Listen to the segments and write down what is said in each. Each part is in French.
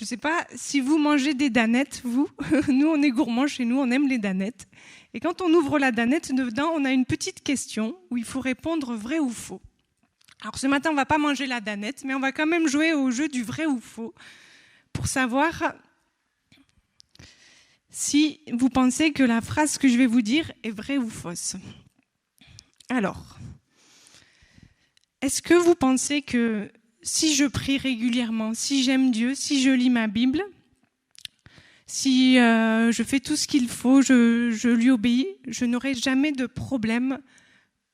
Je ne sais pas si vous mangez des danettes, vous. Nous, on est gourmands chez nous, on aime les danettes. Et quand on ouvre la danette, dedans, on a une petite question où il faut répondre vrai ou faux. Alors ce matin, on ne va pas manger la danette, mais on va quand même jouer au jeu du vrai ou faux pour savoir si vous pensez que la phrase que je vais vous dire est vraie ou fausse. Alors, est-ce que vous pensez que si je prie régulièrement, si j'aime Dieu, si je lis ma Bible, si je fais tout ce qu'il faut, je lui obéis, je n'aurai jamais de problème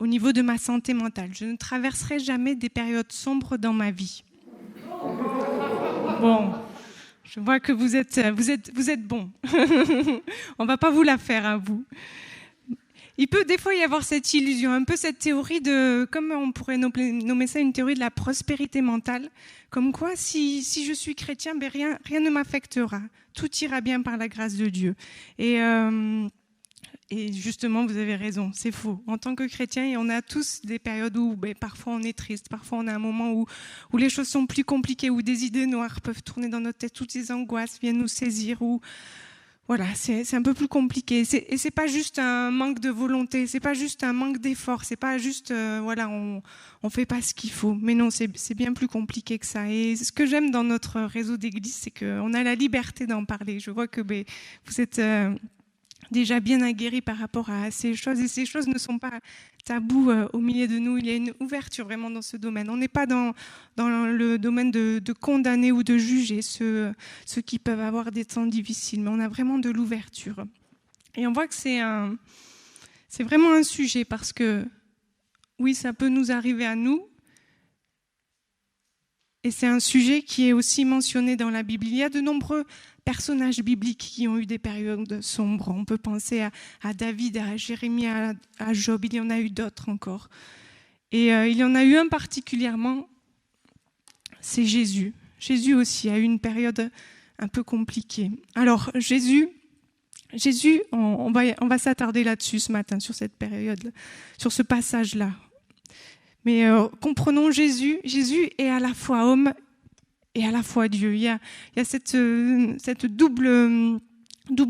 au niveau de ma santé mentale. Je ne traverserai jamais des périodes sombres dans ma vie. Bon, je vois que vous êtes bons. On ne va pas vous la faire à vous. Il peut des fois y avoir cette illusion, un peu cette théorie de, comme on pourrait nommer ça une théorie de la prospérité mentale, comme quoi si je suis chrétien, ben rien ne m'affectera, tout ira bien par la grâce de Dieu. Et justement, vous avez raison, c'est faux. En tant que chrétien, on a tous des périodes où parfois on est triste, parfois on a un moment où les choses sont plus compliquées, où des idées noires peuvent tourner dans notre tête, toutes ces angoisses viennent nous saisir, voilà, c'est un peu plus compliqué. Et c'est pas juste un manque de volonté, c'est pas juste un manque d'effort, c'est pas juste, on fait pas ce qu'il faut. Mais non, c'est bien plus compliqué que ça. Et ce que j'aime dans notre réseau d'église, c'est qu'on a la liberté d'en parler. Je vois que vous êtes déjà bien aguerris par rapport à ces choses. Et ces choses ne sont pas tabous au milieu de nous. Il y a une ouverture vraiment dans ce domaine. On n'est pas dans le domaine de condamner ou de juger ceux qui peuvent avoir des temps difficiles, mais on a vraiment de l'ouverture. Et on voit que c'est vraiment un sujet parce que, oui, ça peut nous arriver à nous, et c'est un sujet qui est aussi mentionné dans la Bible. Il y a de nombreux personnages bibliques qui ont eu des périodes sombres. On peut penser à David, à Jérémie, à Job. Il y en a eu d'autres encore. Et il y en a eu un particulièrement, c'est Jésus. Jésus aussi a eu une période un peu compliquée. Alors Jésus, on va s'attarder là-dessus ce matin, sur cette période, sur ce passage-là. Mais comprenons Jésus. Jésus est à la fois homme et à la fois Dieu. Il y a cette double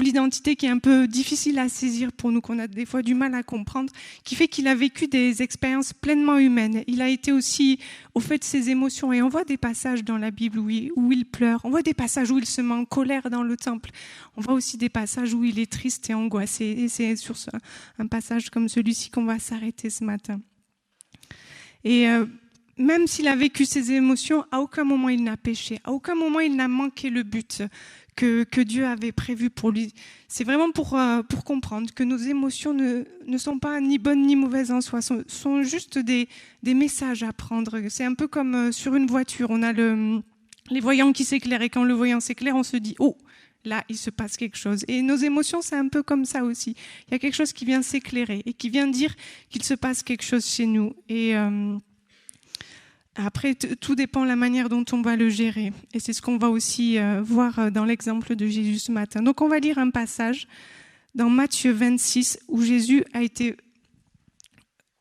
identité qui est un peu difficile à saisir pour nous, qu'on a des fois du mal à comprendre, qui fait qu'il a vécu des expériences pleinement humaines. Il a été aussi au fait de ses émotions. Et on voit des passages dans la Bible où il pleure. On voit des passages où il se met en colère dans le temple. On voit aussi des passages où il est triste et angoissé. Et c'est sur un passage comme celui-ci qu'on va s'arrêter ce matin. Et même s'il a vécu ses émotions, à aucun moment il n'a péché, à aucun moment il n'a manqué le but que Dieu avait prévu pour lui. C'est vraiment pour comprendre que nos émotions ne sont pas ni bonnes ni mauvaises en soi, sont juste des messages à prendre. C'est un peu comme sur une voiture, on a les voyants qui s'éclairent, et quand le voyant s'éclaire, on se dit « Oh !» Là, il se passe quelque chose. Et nos émotions, c'est un peu comme ça aussi. Il y a quelque chose qui vient s'éclairer et qui vient dire qu'il se passe quelque chose chez nous. Et après, tout dépend de la manière dont on va le gérer. Et c'est ce qu'on va aussi voir dans l'exemple de Jésus ce matin. Donc, on va lire un passage dans Matthieu 26 où Jésus a été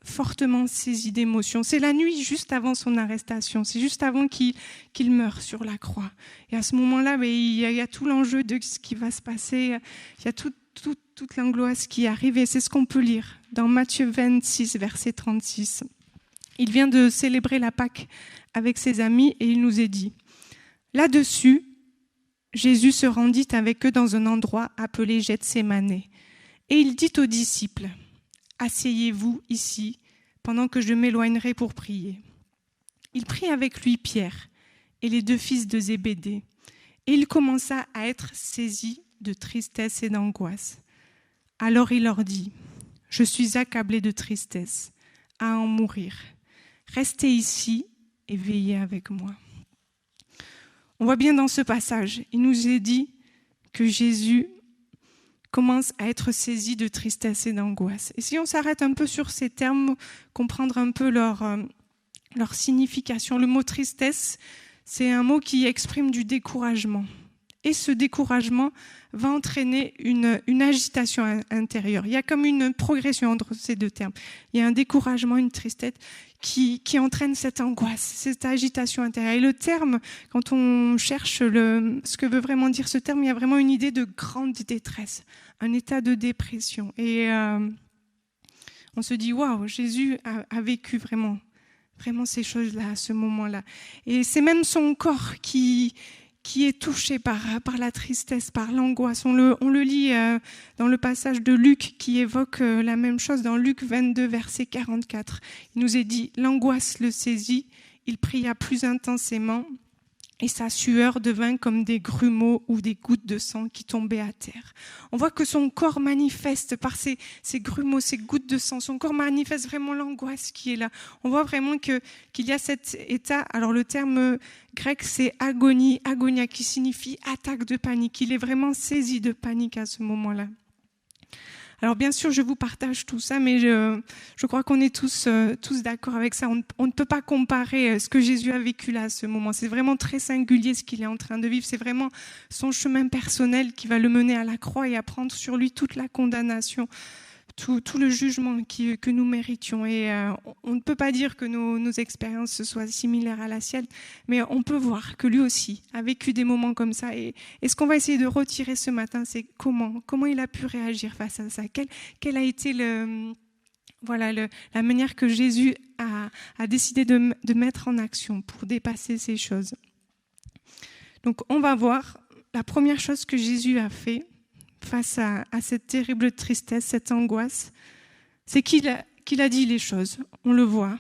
fortement saisi d'émotions. C'est la nuit juste avant son arrestation, c'est juste avant qu'il meure sur la croix. Et à ce moment-là, il y a tout l'enjeu de ce qui va se passer, il y a toute l'angoisse qui arrive, et c'est ce qu'on peut lire dans Matthieu 26, verset 36. Il vient de célébrer la Pâque avec ses amis et il nous est dit « Là-dessus, Jésus se rendit avec eux dans un endroit appelé Gethsémane, et il dit aux disciples « Asseyez-vous ici, pendant que je m'éloignerai pour prier. » Il prit avec lui Pierre et les 2 fils de Zébédée, et il commença à être saisi de tristesse et d'angoisse. Alors il leur dit « Je suis accablé de tristesse, à en mourir. Restez ici et veillez avec moi. » On voit bien dans ce passage, il nous est dit que Jésus commence à être saisi de tristesse et d'angoisse. Et si on s'arrête un peu sur ces termes, comprendre un peu leur signification. Le mot tristesse, c'est un mot qui exprime du découragement. Et ce découragement va entraîner une agitation intérieure. Il y a comme une progression entre ces deux termes. Il y a un découragement, une tristesse qui entraîne cette angoisse, cette agitation intérieure. Et le terme, quand on cherche ce que veut vraiment dire ce terme, il y a vraiment une idée de grande détresse, un état de dépression. Et on se dit, waouh, Jésus a vécu vraiment ces choses-là à ce moment-là. Et c'est même son corps qui est touché par la tristesse, par l'angoisse. On le lit dans le passage de Luc qui évoque la même chose dans Luc 22, verset 44. Il nous est dit, l'angoisse le saisit, il pria plus intensément et sa sueur devint comme des grumeaux ou des gouttes de sang qui tombaient à terre. On voit que son corps manifeste par ces grumeaux, ces gouttes de sang, son corps manifeste vraiment l'angoisse qui est là. On voit vraiment qu'il y a cet état, alors le terme grec c'est agonia qui signifie attaque de panique. Il est vraiment saisi de panique à ce moment-là. Alors bien sûr, je vous partage tout ça, mais je crois qu'on est tous d'accord avec ça. On ne peut pas comparer ce que Jésus a vécu là à ce moment. C'est vraiment très singulier ce qu'il est en train de vivre. C'est vraiment son chemin personnel qui va le mener à la croix et à prendre sur lui toute la condamnation, tout le jugement que nous méritions. Et on ne peut pas dire que nos expériences soient similaires à la sienne, mais on peut voir que lui aussi a vécu des moments comme ça. Et ce qu'on va essayer de retirer ce matin, c'est comment il a pu réagir face à ça. Quelle a été la manière que Jésus a décidé de mettre en action pour dépasser ces choses. Donc on va voir la première chose que Jésus a fait face à cette terrible tristesse, cette angoisse, c'est qu'il a dit les choses. On le voit.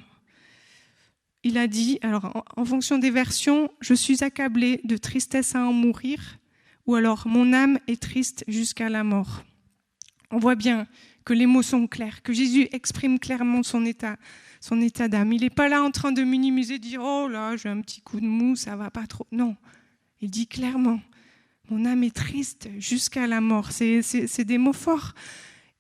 Il a dit, alors en fonction des versions, « Je suis accablé de tristesse à en mourir » ou alors « Mon âme est triste jusqu'à la mort ». On voit bien que les mots sont clairs, que Jésus exprime clairement son état d'âme. Il n'est pas là en train de minimiser, de dire « Oh là, j'ai un petit coup de mou, ça va pas trop ». Non, il dit clairement « Mon âme est triste jusqu'à la mort ». C'est des mots forts.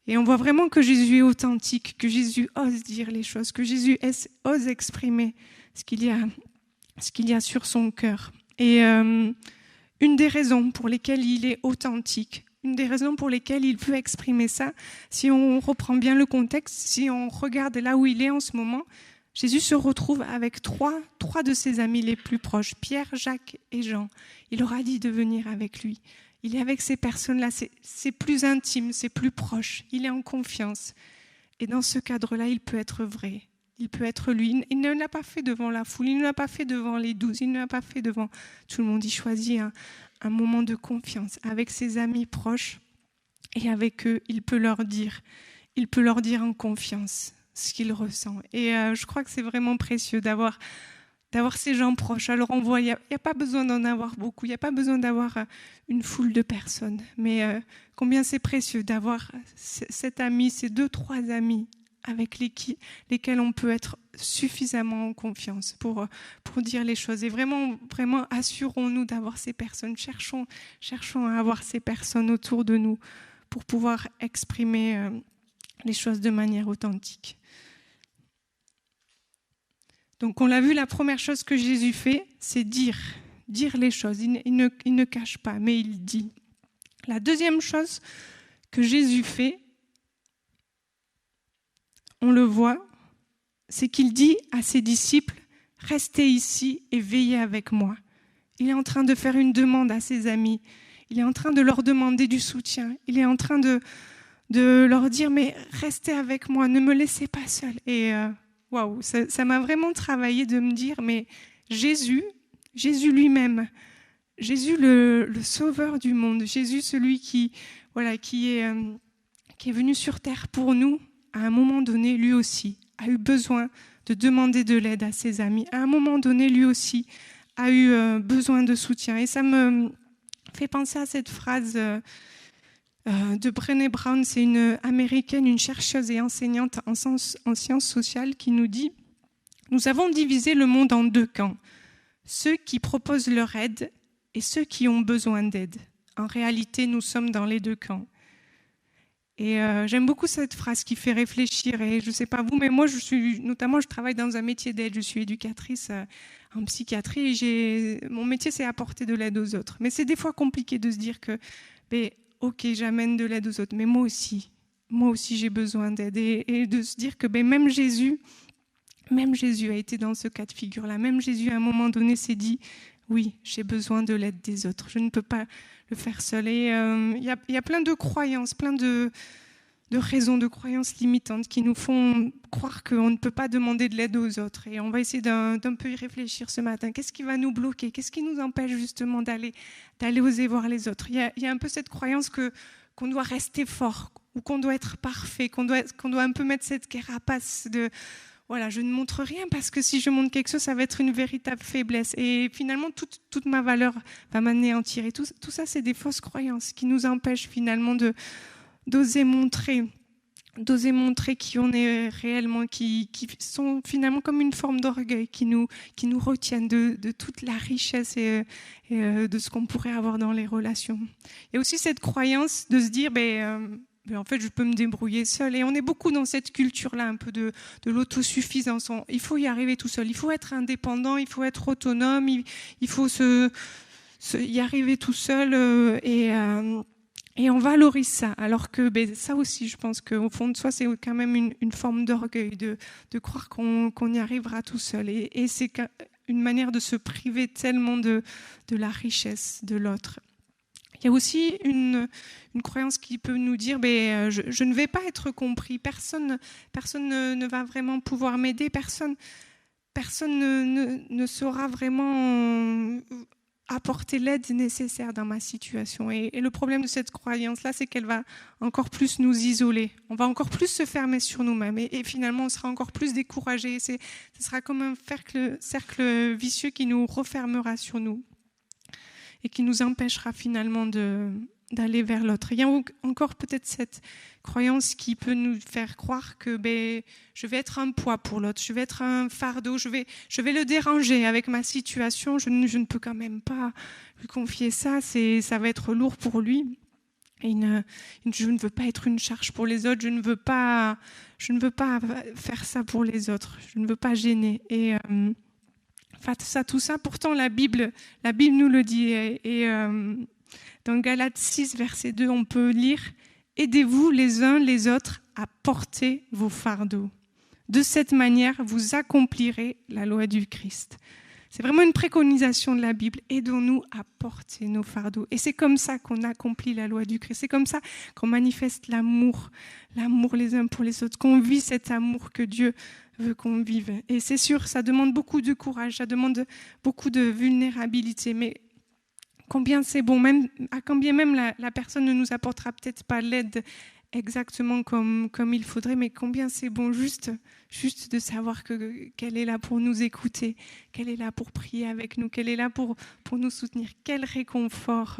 Et on voit vraiment que Jésus est authentique, que Jésus ose dire les choses, que Jésus ose exprimer ce qu'il y a sur son cœur. Et une des raisons pour lesquelles il est authentique, une des raisons pour lesquelles il peut exprimer ça, si on reprend bien le contexte, si on regarde là où il est en ce moment, Jésus se retrouve avec trois de ses amis les plus proches, Pierre, Jacques et Jean. Il leur a dit de venir avec lui. Il est avec ces personnes-là, c'est plus intime, c'est plus proche. Il est en confiance. Et dans ce cadre-là, il peut être vrai. Il peut être lui. Il ne l'a pas fait devant la foule, il ne l'a pas fait devant les 12, il ne l'a pas fait devant tout le monde. Il choisit un moment de confiance avec ses amis proches. Et avec eux, il peut leur dire en confiance ce qu'il ressent. Et je crois que c'est vraiment précieux d'avoir ces gens proches. Alors on voit, il n'y a pas besoin d'en avoir beaucoup, il n'y a pas besoin d'avoir une foule de personnes, mais combien c'est précieux d'avoir cet ami, ces 2-3 amis avec lesquels on peut être suffisamment en confiance pour dire les choses. Et vraiment, vraiment assurons-nous d'avoir ces personnes, cherchons à avoir ces personnes autour de nous pour pouvoir exprimer les choses de manière authentique. Donc on l'a vu, la première chose que Jésus fait, c'est dire les choses. Il ne cache pas, mais il dit. La deuxième chose que Jésus fait, on le voit, c'est qu'il dit à ses disciples, « Restez ici et veillez avec moi ». Il est en train de faire une demande à ses amis. Il est en train de leur demander du soutien. Il est en train de leur dire, mais restez avec moi, ne me laissez pas seule. Et waouh, ça m'a vraiment travaillé de me dire, mais Jésus lui-même, Jésus le sauveur du monde, Jésus celui qui est venu sur terre pour nous, à un moment donné, lui aussi, a eu besoin de demander de l'aide à ses amis. À un moment donné, lui aussi, a eu besoin de soutien. Et ça me fait penser à cette phrase de Brené Brown, c'est une américaine, une chercheuse et enseignante en sciences sociales qui nous dit « Nous avons divisé le monde en 2 camps, ceux qui proposent leur aide et ceux qui ont besoin d'aide. En réalité, nous sommes dans les 2 camps. Et j'aime beaucoup cette phrase qui fait réfléchir. Et je ne sais pas vous, mais moi, je travaille dans un métier d'aide. Je suis éducatrice en psychiatrie. Mon métier, c'est apporter de l'aide aux autres. Mais c'est des fois compliqué de se dire que, ok, j'amène de l'aide aux autres, mais moi aussi, j'ai besoin d'aide. Et de se dire que même Jésus a été dans ce cas de figure-là. Même Jésus, à un moment donné, s'est dit, oui, j'ai besoin de l'aide des autres. Je ne peux pas le faire seul. Et il y a plein de croyances, plein de raisons, de croyances limitantes qui nous font croire qu'on ne peut pas demander de l'aide aux autres. Et on va essayer d'un peu y réfléchir ce matin. Qu'est-ce qui va nous bloquer? Qu'est-ce qui nous empêche justement d'aller oser voir les autres? Il y a un peu cette croyance qu'on doit rester fort ou qu'on doit être parfait, qu'on doit un peu mettre cette carapace de... Voilà, je ne montre rien parce que si je montre quelque chose, ça va être une véritable faiblesse. Et finalement, toute ma valeur va m'anéantir. Et tout ça, c'est des fausses croyances qui nous empêchent finalement d'oser montrer qui on est réellement, qui sont finalement comme une forme d'orgueil, qui nous retiennent de toute la richesse et de ce qu'on pourrait avoir dans les relations. Il y a aussi cette croyance de se dire... mais en fait, je peux me débrouiller seule. Et on est beaucoup dans cette culture-là, un peu de l'autosuffisance. Il faut y arriver tout seul. Il faut être indépendant, il faut être autonome, il faut y arriver tout seul. Et on valorise ça. Alors que ça aussi, je pense qu'au fond de soi, c'est quand même une forme d'orgueil, de croire qu'on y arrivera tout seul. Et c'est une manière de se priver tellement de la richesse de l'autre. Il y a aussi une croyance qui peut nous dire je ne vais pas être compris, personne ne va vraiment pouvoir m'aider, personne ne saura vraiment apporter l'aide nécessaire dans ma situation. Et le problème de cette croyance-là, c'est qu'elle va encore plus nous isoler. On va encore plus se fermer sur nous-mêmes et finalement, on sera encore plus découragé. Ce sera comme un cercle vicieux qui nous refermera sur nous et qui nous empêchera finalement d'aller vers l'autre. Il y a encore peut-être cette croyance qui peut nous faire croire que je vais être un poids pour l'autre, je vais être un fardeau, je vais le déranger avec ma situation, je ne peux quand même pas lui confier ça, ça va être lourd pour lui. Et je ne veux pas être une charge pour les autres, je ne veux pas faire ça pour les autres, je ne veux pas gêner. Et tout ça, pourtant la Bible nous le dit. Et dans Galates 6, verset 2, on peut lire « Aidez-vous les uns les autres à porter vos fardeaux. De cette manière, vous accomplirez la loi du Christ. » C'est vraiment une préconisation de la Bible. Aidons-nous à porter nos fardeaux. Et c'est comme ça qu'on accomplit la loi du Christ. C'est comme ça qu'on manifeste l'amour les uns pour les autres, qu'on vit cet amour que Dieu veut qu'on vive. Et c'est sûr, ça demande beaucoup de courage, ça demande beaucoup de vulnérabilité. Mais combien c'est bon, combien même la personne ne nous apportera peut-être pas l'aide exactement comme il faudrait, mais combien c'est bon juste de savoir qu'elle est là pour nous écouter, qu'elle est là pour prier avec nous, qu'elle est là pour nous soutenir. Quel réconfort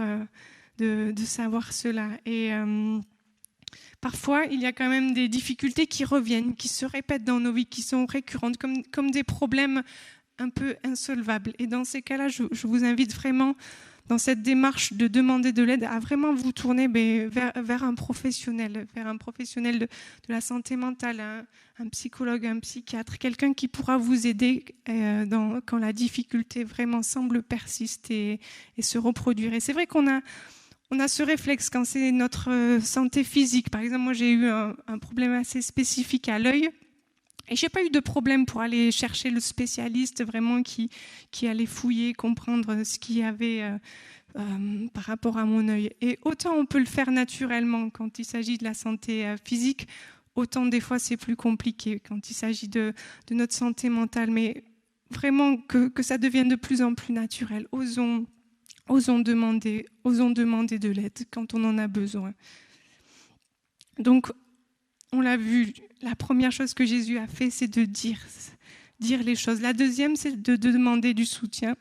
de savoir cela. Et parfois, il y a quand même des difficultés qui reviennent, qui se répètent dans nos vies, qui sont récurrentes, comme des problèmes un peu insolvables. Et dans ces cas-là, je vous invite vraiment, dans cette démarche de demander de l'aide, à vraiment vous tourner vers un professionnel, de la santé mentale, un psychologue, un psychiatre, quelqu'un qui pourra vous aider quand la difficulté vraiment semble persister et se reproduire. Et c'est vrai qu'on a ce réflexe quand c'est notre santé physique. Par exemple, moi j'ai eu un problème assez spécifique à l'œil. Et je n'ai pas eu de problème pour aller chercher le spécialiste vraiment qui allait fouiller, comprendre ce qu'il y avait par rapport à mon œil. Et autant on peut le faire naturellement quand il s'agit de la santé physique, autant des fois c'est plus compliqué quand il s'agit de notre santé mentale. Mais vraiment que ça devienne de plus en plus naturel. Osons demander de l'aide quand on en a besoin. Donc, on l'a vu, la première chose que Jésus a fait, c'est de dire les choses. La deuxième, c'est de demander du soutien.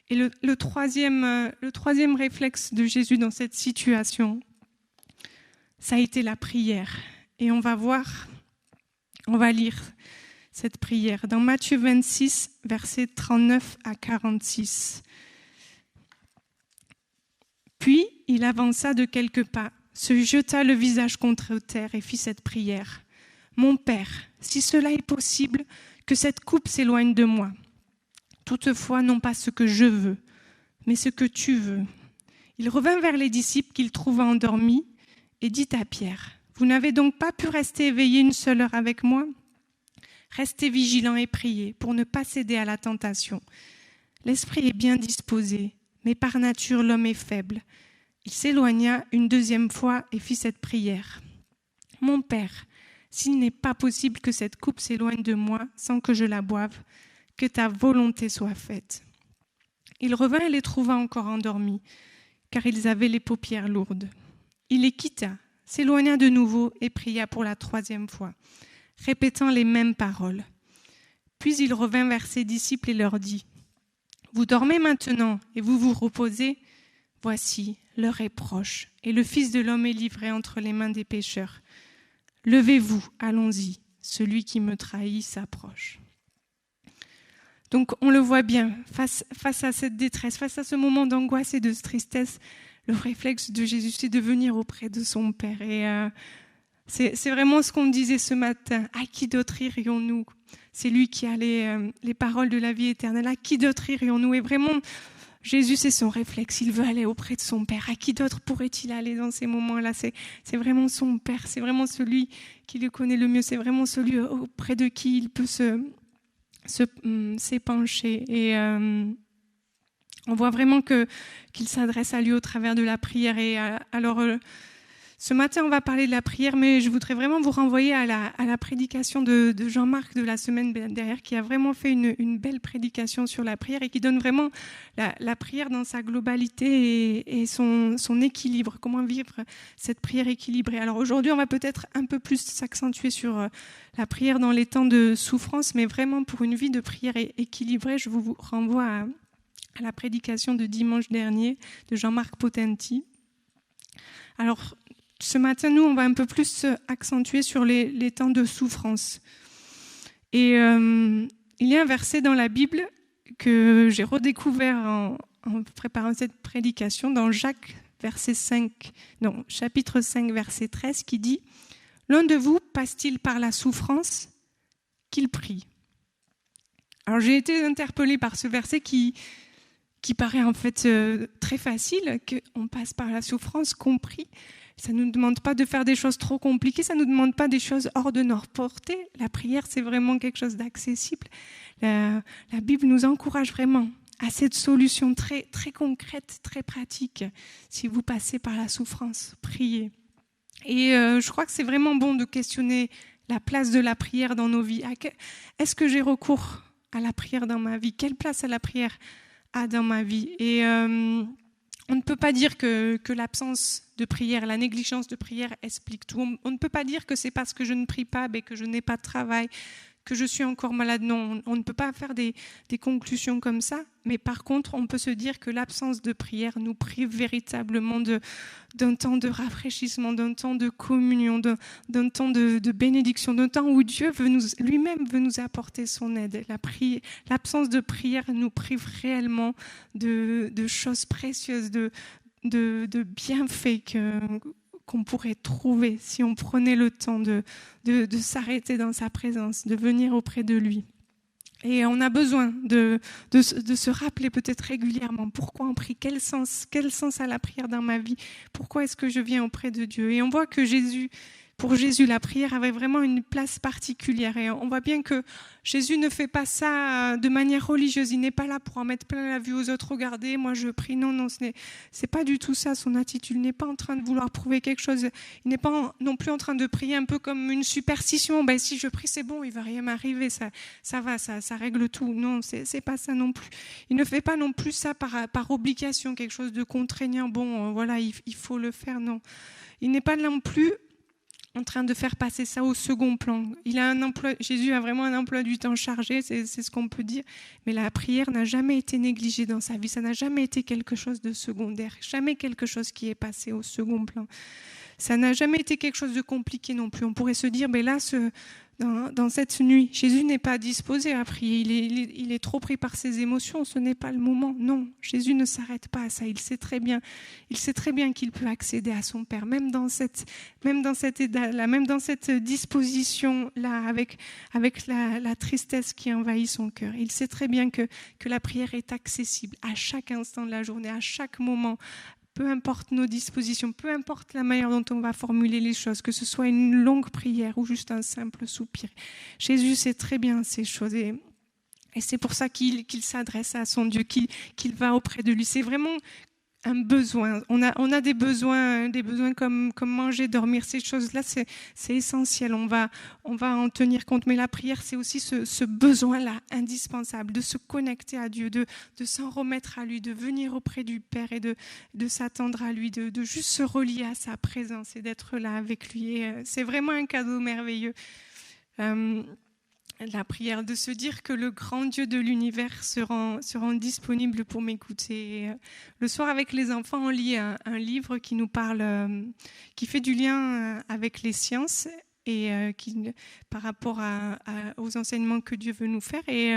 Et le troisième réflexe de Jésus dans cette situation, ça a été la prière. Et on va lire cette prière dans Matthieu 26, versets 39 à 46. Puis, il avança de quelques pas, se jeta le visage contre terre et fit cette prière. « Mon Père, si cela est possible, que cette coupe s'éloigne de moi. Toutefois, non pas ce que je veux, mais ce que tu veux. » Il revint vers les disciples qu'il trouva endormis et dit à Pierre, « Vous n'avez donc pas pu rester éveillés une seule heure avec moi ? Restez vigilants et priez pour ne pas céder à la tentation. L'esprit est bien disposé, mais par nature l'homme est faible. » Il s'éloigna une deuxième fois et fit cette prière. « Mon Père, s'il n'est pas possible que cette coupe s'éloigne de moi sans que je la boive, que ta volonté soit faite. » Il revint et les trouva encore endormis, car ils avaient les paupières lourdes. Il les quitta, s'éloigna de nouveau et pria pour la troisième fois, répétant les mêmes paroles. Puis il revint vers ses disciples et leur dit, « Vous dormez maintenant et vous vous reposez ? Voici, l'heure est proche, et le Fils de l'homme est livré entre les mains des pécheurs. Levez-vous, allons-y, celui qui me trahit s'approche. » Donc on le voit bien, face à cette détresse, face à ce moment d'angoisse et de tristesse, le réflexe de Jésus, c'est de venir auprès de son Père. Et c'est vraiment ce qu'on disait ce matin. À qui d'autre irions-nous ? C'est lui qui a les paroles de la vie éternelle. À qui d'autre irions-nous ? Et vraiment, Jésus, c'est son réflexe. Il veut aller auprès de son Père. À qui d'autre pourrait-il aller dans ces moments-là ? C'est vraiment son Père. C'est vraiment celui qui le connaît le mieux. C'est vraiment celui auprès de qui il peut s'épancher. Et on voit vraiment qu'il s'adresse à lui au travers de la prière. Et alors, ce matin, on va parler de la prière, mais je voudrais vraiment vous renvoyer à la prédication de Jean-Marc de la semaine dernière, qui a vraiment fait une belle prédication sur la prière et qui donne vraiment la prière dans sa globalité et son équilibre, comment vivre cette prière équilibrée. Alors aujourd'hui, on va peut-être un peu plus s'accentuer sur la prière dans les temps de souffrance, mais vraiment pour une vie de prière équilibrée, je vous renvoie à la prédication de dimanche dernier de Jean-Marc Potenti. Alors, ce matin, nous, on va un peu plus accentuer sur les temps de souffrance. Et il y a un verset dans la Bible que j'ai redécouvert en préparant cette prédication, dans Jacques, chapitre 5, verset 13, qui dit « L'un de vous passe-t-il par la souffrance qu'il prie ?» Alors, j'ai été interpellée par ce verset qui paraît en fait très facile, qu'on passe par la souffrance qu'on prie. Ça ne nous demande pas de faire des choses trop compliquées, ça ne nous demande pas des choses hors de notre portée. La prière, c'est vraiment quelque chose d'accessible. La Bible nous encourage vraiment à cette solution très, très concrète, très pratique. Si vous passez par la souffrance, priez. Et je crois que c'est vraiment bon de questionner la place de la prière dans nos vies. Est-ce que j'ai recours à la prière dans ma vie ? Quelle place a la prière dans ma vie ? Et on ne peut pas dire que l'absence de prière, la négligence de prière explique tout. On ne peut pas dire que c'est parce que je ne prie pas, que je n'ai pas de travail, que je suis encore malade. Non, on ne peut pas faire des conclusions comme ça. Mais par contre, on peut se dire que l'absence de prière nous prive véritablement d'un temps de rafraîchissement, d'un temps de communion, d'un temps de bénédiction, d'un temps où Dieu lui-même veut nous apporter son aide. L'absence de prière nous prive réellement de choses précieuses, de bienfaits qu'on pourrait trouver si on prenait le temps de s'arrêter dans sa présence, de venir auprès de lui. Et on a besoin de se rappeler peut-être régulièrement pourquoi on prie, quel sens a la prière dans ma vie, pourquoi est-ce que je viens auprès de Dieu. Et on voit que pour Jésus, la prière avait vraiment une place particulière. Et on voit bien que Jésus ne fait pas ça de manière religieuse. Il n'est pas là pour en mettre plein la vue aux autres. Regardez, moi je prie. Non, c'est pas du tout ça son attitude. Il n'est pas en train de vouloir prouver quelque chose. Il n'est pas non plus en train de prier un peu comme une superstition. Si je prie, c'est bon, il va rien m'arriver. Ça va, ça règle tout. Non, c'est pas ça non plus. Il ne fait pas non plus ça par obligation, quelque chose de contraignant. Bon, voilà, il faut le faire. Non, il n'est pas non plus en train de faire passer ça au second plan. Jésus a vraiment un emploi du temps chargé, c'est ce qu'on peut dire, mais la prière n'a jamais été négligée dans sa vie, ça n'a jamais été quelque chose de secondaire, jamais quelque chose qui est passé au second plan. Ça n'a jamais été quelque chose de compliqué non plus. On pourrait se dire, là, dans cette nuit, Jésus n'est pas disposé à prier. Il est trop pris par ses émotions. Ce n'est pas le moment. Non, Jésus ne s'arrête pas à ça. Il sait très bien qu'il peut accéder à son Père, même dans cette état-là, même dans cette disposition-là, avec la tristesse qui envahit son cœur. Il sait très bien que la prière est accessible à chaque instant de la journée, à chaque moment. Peu importe nos dispositions, peu importe la manière dont on va formuler les choses, que ce soit une longue prière ou juste un simple soupir. Jésus sait très bien ces choses et c'est pour ça qu'il s'adresse à son Dieu, qu'il va auprès de lui. C'est vraiment un besoin. On a des besoins comme manger, dormir. Ces choses-là, c'est essentiel. On va en tenir compte. Mais la prière, c'est aussi ce besoin-là indispensable de se connecter à Dieu, de s'en remettre à lui, de venir auprès du Père et de s'attendre à lui, de juste se relier à sa présence et d'être là avec lui. Et c'est vraiment un cadeau merveilleux. La prière, de se dire que le grand Dieu de l'univers se rend disponible pour m'écouter. Le soir, avec les enfants, on lit un livre qui nous parle, qui fait du lien avec les sciences et par rapport aux enseignements que Dieu veut nous faire. Et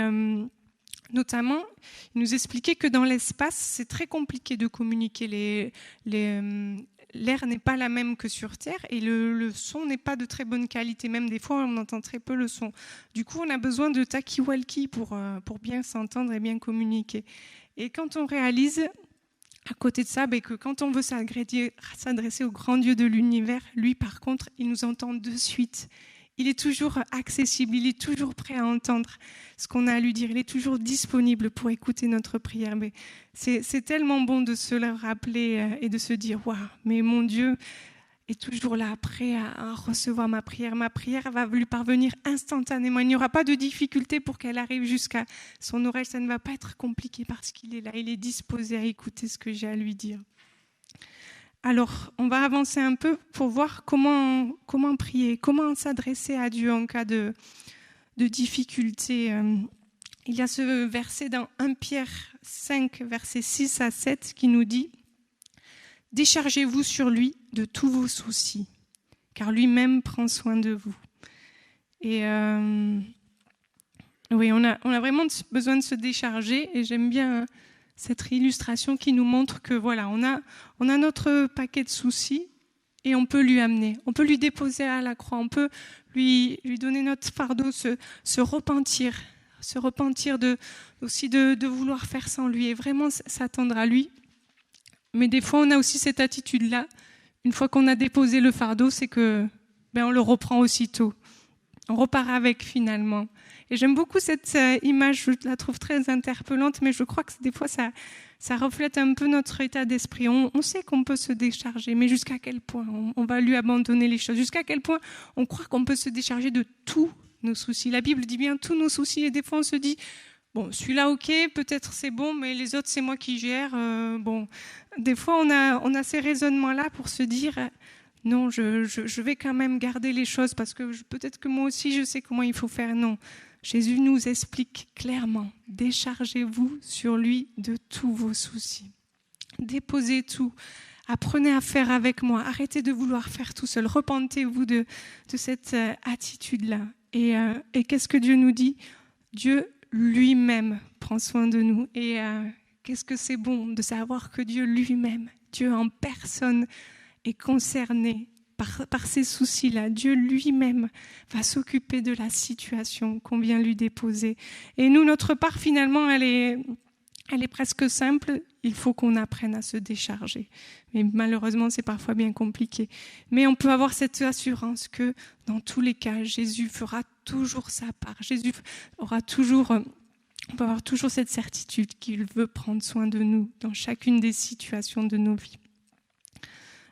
notamment, il nous expliquait que dans l'espace, c'est très compliqué de communiquer. L'air n'est pas la même que sur Terre et le son n'est pas de très bonne qualité. Même des fois, on entend très peu le son. Du coup, on a besoin de talkie-walkie pour bien s'entendre et bien communiquer. Et quand on réalise, à côté de ça, que quand on veut s'adresser au grand Dieu de l'univers, lui, par contre, il nous entend de suite. Il est toujours accessible, il est toujours prêt à entendre ce qu'on a à lui dire. Il est toujours disponible pour écouter notre prière. Mais c'est tellement bon de se le rappeler et de se dire « Waouh, mais mon Dieu est toujours là, prêt à recevoir ma prière. Ma prière va lui parvenir instantanément. Il n'y aura pas de difficulté pour qu'elle arrive jusqu'à son oreille. Ça ne va pas être compliqué parce qu'il est là. Il est disposé à écouter ce que j'ai à lui dire. » Alors, on va avancer un peu pour voir comment prier, comment s'adresser à Dieu en cas de difficulté. Il y a ce verset dans 1 Pierre 5, versets 6 à 7 qui nous dit « Déchargez-vous sur lui de tous vos soucis, car lui-même prend soin de vous. » Et oui, on a vraiment besoin de se décharger et j'aime bien cette illustration qui nous montre que voilà, on a notre paquet de soucis et on peut lui amener, on peut lui déposer à la croix, on peut lui donner notre fardeau, se repentir aussi de vouloir faire sans lui et vraiment s'attendre à lui. Mais des fois, on a aussi cette attitude-là. Une fois qu'on a déposé le fardeau, c'est que on le reprend aussitôt. On repart avec finalement. Et j'aime beaucoup cette image, je la trouve très interpellante, mais je crois que des fois, ça reflète un peu notre état d'esprit. On sait qu'on peut se décharger, mais jusqu'à quel point on va lui abandonner les choses? Jusqu'à quel point on croit qu'on peut se décharger de tous nos soucis? La Bible dit bien tous nos soucis, et des fois on se dit, bon, celui-là, ok, peut-être c'est bon, mais les autres, c'est moi qui gère. Bon, des fois, on a ces raisonnements-là pour se dire... Non, je vais quand même garder les choses parce que peut-être que moi aussi, je sais comment il faut faire. Non, Jésus nous explique clairement, déchargez-vous sur lui de tous vos soucis. Déposez tout, apprenez à faire avec moi, arrêtez de vouloir faire tout seul, repentez-vous de cette attitude-là. Et qu'est-ce que Dieu nous dit? Dieu lui-même prend soin de nous. Et qu'est-ce que c'est bon de savoir que Dieu lui-même, Dieu en personne, est concerné par ces soucis-là. Dieu lui-même va s'occuper de la situation qu'on vient lui déposer. Et nous, notre part, finalement, elle est presque simple. Il faut qu'on apprenne à se décharger. Mais malheureusement, c'est parfois bien compliqué. Mais on peut avoir cette assurance que, dans tous les cas, Jésus fera toujours sa part. Jésus aura toujours... On peut avoir toujours cette certitude qu'il veut prendre soin de nous dans chacune des situations de nos vies.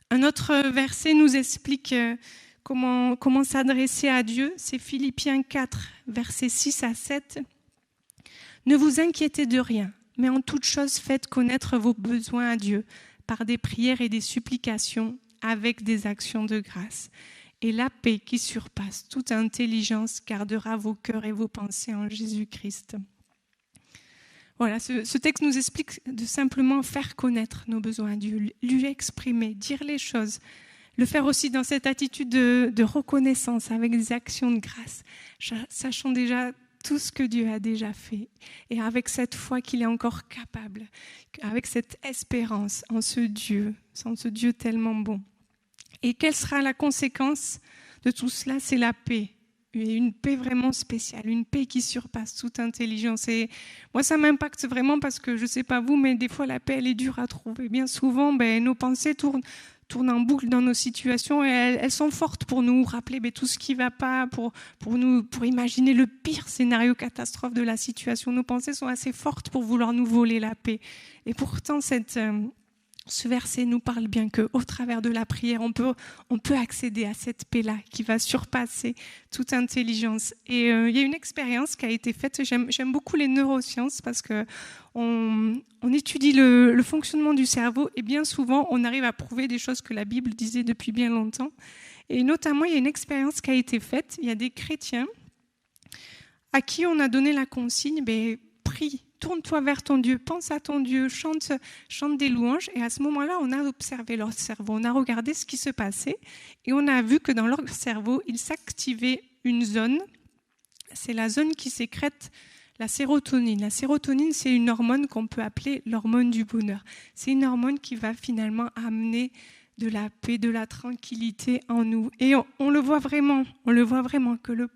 Un autre verset nous explique comment s'adresser à Dieu. C'est Philippiens 4, versets 6 à 7. « Ne vous inquiétez de rien, mais en toute chose faites connaître vos besoins à Dieu par des prières et des supplications avec des actions de grâce. Et la paix qui surpasse toute intelligence gardera vos cœurs et vos pensées en Jésus-Christ. » Voilà, ce texte nous explique de simplement faire connaître nos besoins à Dieu, lui exprimer, dire les choses, Le faire aussi dans cette attitude de reconnaissance, avec des actions de grâce, sachant déjà tout ce que Dieu a déjà fait, et avec cette foi qu'il est encore capable, avec cette espérance en ce Dieu tellement bon. Et quelle sera la conséquence de tout cela? C'est la paix. Et une paix vraiment spéciale, une paix qui surpasse toute intelligence. Et moi, ça m'impacte vraiment parce que, je ne sais pas vous, mais des fois, la paix, elle est dure à trouver. Bien souvent, nos pensées tournent en boucle dans nos situations et elles sont fortes pour nous rappeler tout ce qui ne va pas, pour imaginer le pire scénario catastrophe de la situation. Nos pensées sont assez fortes pour vouloir nous voler la paix. Et pourtant, ce verset nous parle bien qu'au travers de la prière, on peut accéder à cette paix-là qui va surpasser toute intelligence. Et il y a une expérience qui a été faite. J'aime beaucoup les neurosciences parce qu'on étudie le fonctionnement du cerveau et bien souvent, on arrive à prouver des choses que la Bible disait depuis bien longtemps. Et notamment, il y a une expérience qui a été faite. Il y a des chrétiens à qui on a donné la consigne, prie. Tourne-toi vers ton Dieu, pense à ton Dieu, chante des louanges. Et à ce moment-là, on a observé leur cerveau, on a regardé ce qui se passait et on a vu que dans leur cerveau, il s'activait une zone. C'est la zone qui sécrète la sérotonine. La sérotonine, c'est une hormone qu'on peut appeler l'hormone du bonheur. C'est une hormone qui va finalement amener de la paix, de la tranquillité en nous. Et on le voit vraiment que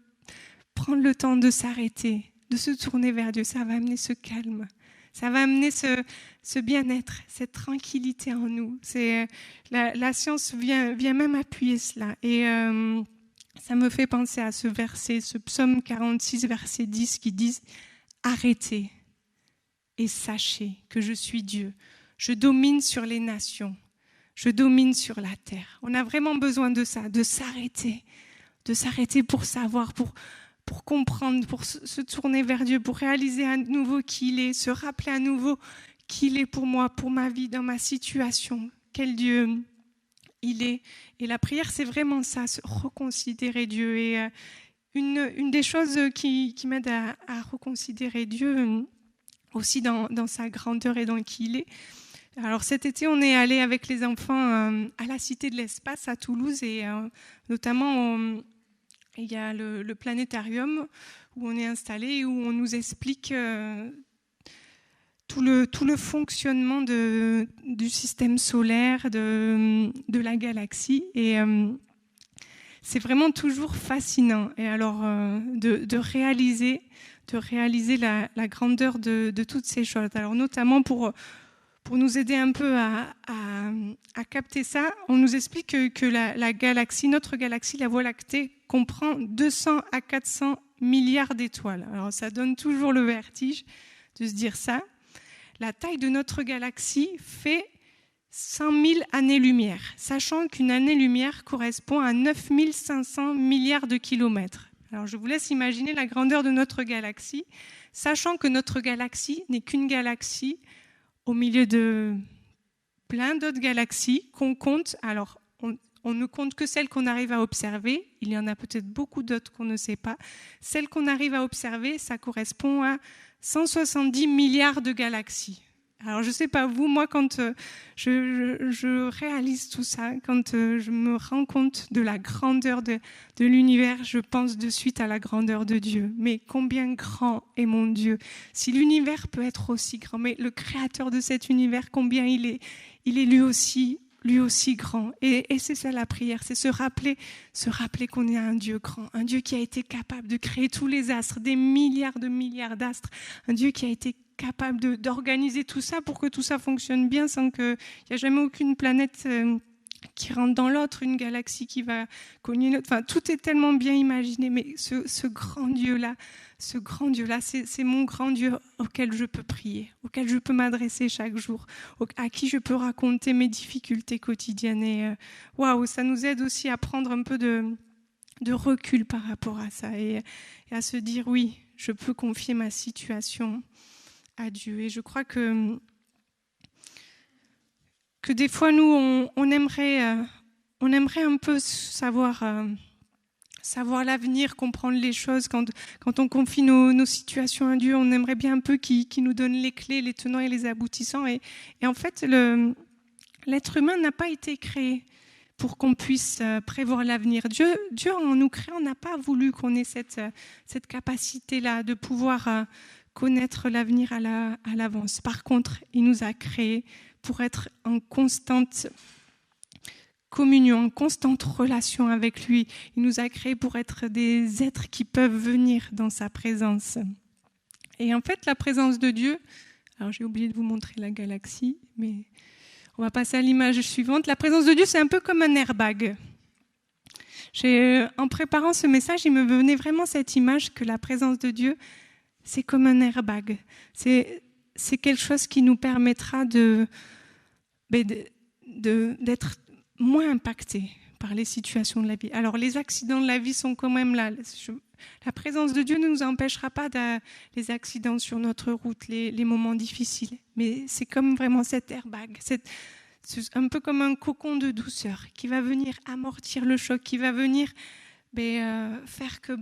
prendre le temps de s'arrêter, de se tourner vers Dieu, ça va amener ce calme, ça va amener ce bien-être, cette tranquillité en nous. La science vient même appuyer cela. Et ça me fait penser à ce verset, ce psaume 46, verset 10, qui dit « Arrêtez et sachez que je suis Dieu. Je domine sur les nations, je domine sur la terre. » On a vraiment besoin de ça, de s'arrêter pour savoir, pour comprendre, pour se tourner vers Dieu, pour réaliser à nouveau qui il est, se rappeler à nouveau qui il est pour moi, pour ma vie, dans ma situation, quel Dieu il est. Et la prière, c'est vraiment ça, se reconsidérer Dieu. Et une des choses qui m'aide à reconsidérer Dieu aussi dans sa grandeur et dans qui il est. Alors cet été, on est allé avec les enfants à la Cité de l'Espace à Toulouse et notamment il y a le planétarium où on est installé, où on nous explique tout le fonctionnement du système solaire, de la galaxie. Et c'est vraiment toujours fascinant. Et alors, de réaliser la grandeur de toutes ces choses. Alors, notamment pour nous aider un peu à capter ça, on nous explique que la galaxie, notre galaxie, la Voie lactée, comprend 200 à 400 milliards d'étoiles. Alors ça donne toujours le vertige de se dire ça. La taille de notre galaxie fait 100 000 années-lumière, sachant qu'une année-lumière correspond à 9 500 milliards de kilomètres. Alors je vous laisse imaginer la grandeur de notre galaxie, sachant que notre galaxie n'est qu'une galaxie au milieu de plein d'autres galaxies qu'on compte. Alors, on ne compte que celles qu'on arrive à observer. Il y en a peut-être beaucoup d'autres qu'on ne sait pas. Celles qu'on arrive à observer, ça correspond à 170 milliards de galaxies. Alors, je ne sais pas vous, moi, quand je réalise tout ça, quand je me rends compte de la grandeur de l'univers, je pense de suite à la grandeur de Dieu. Mais combien grand est mon Dieu? Si l'univers peut être aussi grand, mais le créateur de cet univers, combien il est lui aussi grand. Et c'est ça la prière, c'est se rappeler qu'on est un Dieu grand, un Dieu qui a été capable de créer tous les astres, des milliards de milliards d'astres, un Dieu qui a été capable d'organiser tout ça pour que tout ça fonctionne bien sans qu'il n'y ait jamais aucune planète qui rentre dans l'autre, une galaxie qui va cogner l'autre. Enfin, tout est tellement bien imaginé, mais ce grand Dieu-là, c'est mon grand Dieu auquel je peux prier, auquel je peux m'adresser chaque jour, à qui je peux raconter mes difficultés quotidiennes. Et waouh, ça nous aide aussi à prendre un peu de recul par rapport à ça et à se dire oui, je peux confier ma situation à Dieu. Et je crois que des fois, nous, on aimerait un peu savoir l'avenir, comprendre les choses. Quand on confie nos situations à Dieu, on aimerait bien un peu qu'il nous donne les clés, les tenants et les aboutissants. Et en fait, l'être humain n'a pas été créé pour qu'on puisse prévoir l'avenir. Dieu, en nous créant, n'a pas voulu qu'on ait cette capacité-là de pouvoir connaître l'avenir à l'avance. Par contre, il nous a créés pour être en constante communion, en constante relation avec lui. Il nous a créés pour être des êtres qui peuvent venir dans sa présence. Et en fait, la présence de Dieu, alors j'ai oublié de vous montrer la galaxie, mais on va passer à l'image suivante. La présence de Dieu, c'est un peu comme un airbag. En préparant ce message, il me venait vraiment cette image que la présence de Dieu, c'est comme un airbag. C'est quelque chose qui nous permettra d'être moins impactés par les situations de la vie. Alors, les accidents de la vie sont quand même là. La présence de Dieu ne nous empêchera pas les accidents sur notre route, les moments difficiles. Mais c'est comme vraiment cet airbag, c'est un peu comme un cocon de douceur qui va venir amortir le choc, qui va venir faire que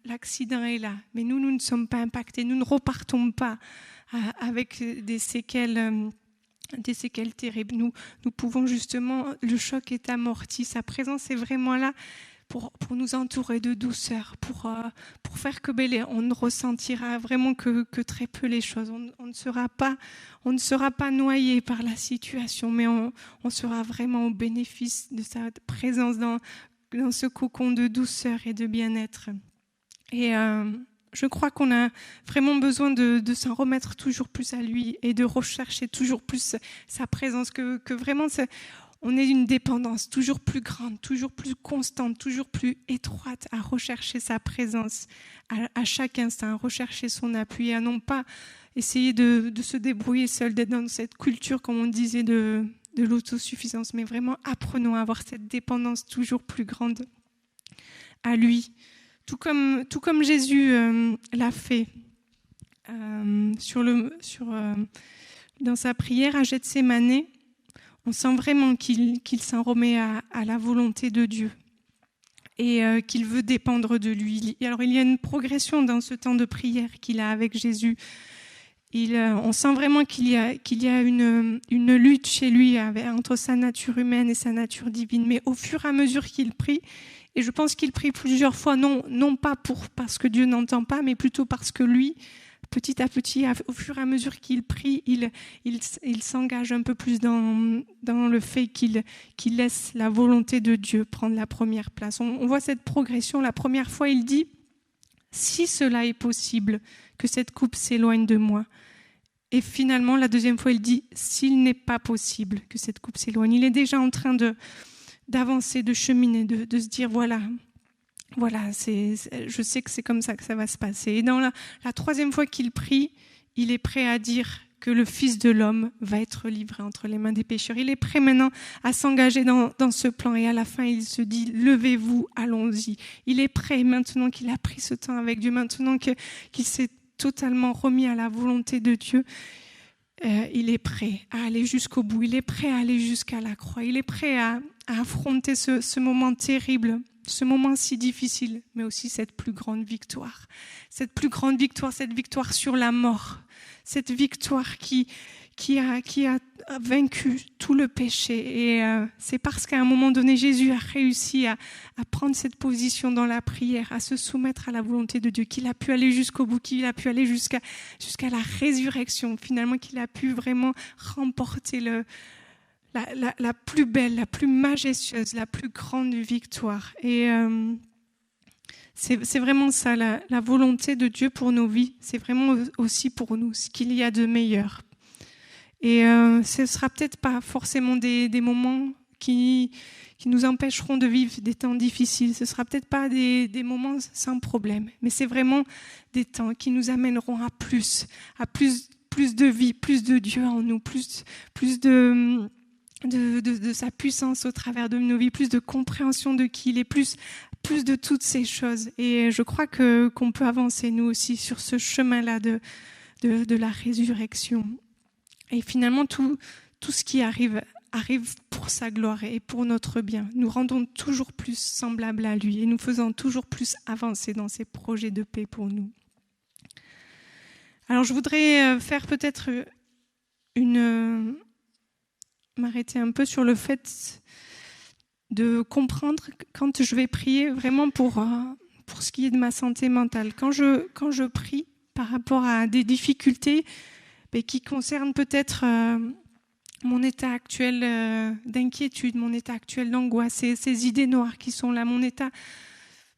l'accident est là. Mais nous ne sommes pas impactés, nous ne repartons pas avec des séquelles terribles. Nous pouvons justement, le choc est amorti, sa présence est vraiment là pour nous entourer de douceur, pour faire que on ne ressentira vraiment que très peu les choses. On ne sera pas noyé par la situation, mais on sera vraiment au bénéfice de sa présence dans ce cocon de douceur et de bien-être. Et je crois qu'on a vraiment besoin de s'en remettre toujours plus à lui et de rechercher toujours plus sa présence, que vraiment on ait une dépendance toujours plus grande, toujours plus constante, toujours plus étroite à rechercher sa présence à chaque instant, à rechercher son appui, à non pas essayer de se débrouiller seul, d'être dans cette culture, comme on disait, de l'autosuffisance, mais vraiment apprenons à avoir cette dépendance toujours plus grande à lui. Tout comme Jésus l'a fait dans sa prière à Gethsémane, on sent vraiment qu'il s'en remet à la volonté de Dieu et qu'il veut dépendre de lui. Alors il y a une progression dans ce temps de prière qu'il a avec Jésus. On sent vraiment qu'il y a une lutte chez lui entre sa nature humaine et sa nature divine. Mais au fur et à mesure qu'il prie, et je pense qu'il prie plusieurs fois, non pas parce que Dieu n'entend pas, mais plutôt parce que lui, petit à petit, au fur et à mesure qu'il prie, il s'engage un peu plus dans le fait qu'il laisse la volonté de Dieu prendre la première place. On voit cette progression. La première fois, il dit « Si cela est possible, que cette coupe s'éloigne de moi ». Et finalement, la deuxième fois, il dit « S'il n'est pas possible que cette coupe s'éloigne ». Il est déjà en train d'avancer, de cheminer, de se dire « Voilà, je sais que c'est comme ça que ça va se passer ». Et dans la troisième fois qu'il prie, il est prêt à dire que le Fils de l'homme va être livré entre les mains des pécheurs. Il est prêt maintenant à s'engager dans ce plan. Et à la fin, il se dit « Levez-vous, allons-y ». Il est prêt, maintenant qu'il a pris ce temps avec Dieu, maintenant qu'il s'est totalement remis à la volonté de Dieu, il est prêt à aller jusqu'au bout. Il est prêt à aller jusqu'à la croix. Il est prêt à affronter ce moment terrible, ce moment si difficile, mais aussi cette plus grande victoire. Cette plus grande victoire, cette victoire sur la mort. Cette victoire qui a vaincu tout le péché. Et c'est parce qu'à un moment donné, Jésus a réussi à prendre cette position dans la prière, à se soumettre à la volonté de Dieu, qu'il a pu aller jusqu'au bout, qu'il a pu aller jusqu'à la résurrection, finalement, qu'il a pu vraiment remporter la plus belle, la plus majestueuse, la plus grande victoire. Et c'est vraiment ça, la volonté de Dieu pour nos vies. C'est vraiment aussi pour nous ce qu'il y a de meilleur. Et ce ne sera peut-être pas forcément des moments qui nous empêcheront de vivre des temps difficiles. Ce ne sera peut-être pas des moments sans problème. Mais c'est vraiment des temps qui nous amèneront à plus de vie, plus de Dieu en nous, plus de sa puissance au travers de nos vies, plus de compréhension de qui il est, plus de toutes ces choses. Et je crois qu'on peut avancer, nous aussi, sur ce chemin-là de la résurrection. Et finalement, tout ce qui arrive pour sa gloire et pour notre bien. Nous rendons toujours plus semblables à lui et nous faisons toujours plus avancer dans ses projets de paix pour nous. Alors, je voudrais faire peut-être une m'arrêter un peu sur le fait de comprendre quand je vais prier vraiment pour ce qui est de ma santé mentale. Quand je prie par rapport à des difficultés qui concernent peut-être mon état actuel d'inquiétude, mon état actuel d'angoisse, ces idées noires qui sont là, mon état